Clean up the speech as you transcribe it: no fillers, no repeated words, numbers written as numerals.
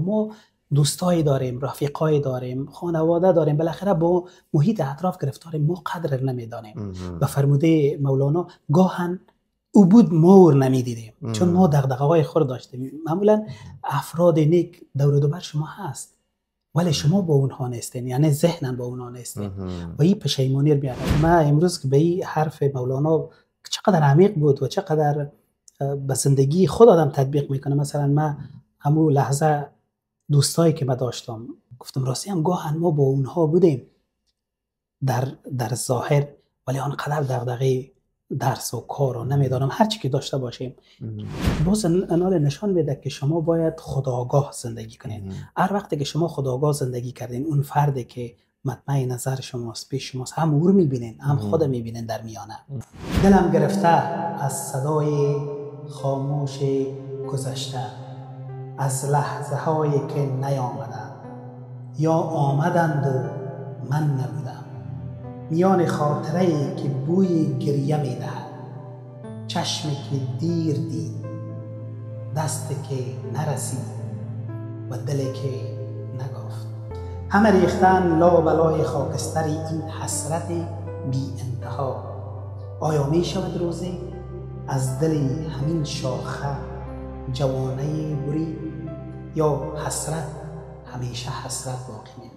ما دوستایی داریم، رفیقایی داریم، خانواده داریم، بالاخره با محیط اطراف گرفتاریم، ما قدر نمیدانیم. و فرموده مولانا گاهن او بود ما اور نمیدیدیم چون ما دغدغه‌های خود داشتیم. معمولا افراد نیک دور و بر شما هست ولی شما با اونها نیستین، یعنی ذهنن با اونها نیستین و این پشیمانی رو میاره. ما امروز که به این حرف مولانا چقدر عمیق بود و چقدر به زندگی خود آدم تطبیق میکنه. مثلا من همون لحظه دوستایی که من داشتم گفتم راستی هم گاهن ما با اونها بودیم در ظاهر ولی آنقدر دغدغه درس و کار و نمیدانم هر چی که داشته باشیم. باز اینا نشان میده که شما باید خودآگاه زندگی کنین. هر وقتی که شما خودآگاه زندگی کردین اون فردی که مطمع نظر شماست پیش شماست هم او رو میبینین هم خود میبینین در میانه. دلم گرفته از صدای خاموش گذشته، از لحظه هایی که نیامدند یا آمدند و من نبودم، میان خاطره ای که بوی گریه میدهد، چشمی که دیر دید، دستی که نرسید و دلی که نگفت. همه ریختن لابلای خاکستری این حسرت بی انتها. آیا می شود روزی از دل همین شاخه جوانه بری یا حسرت همیشه حسرت باقی می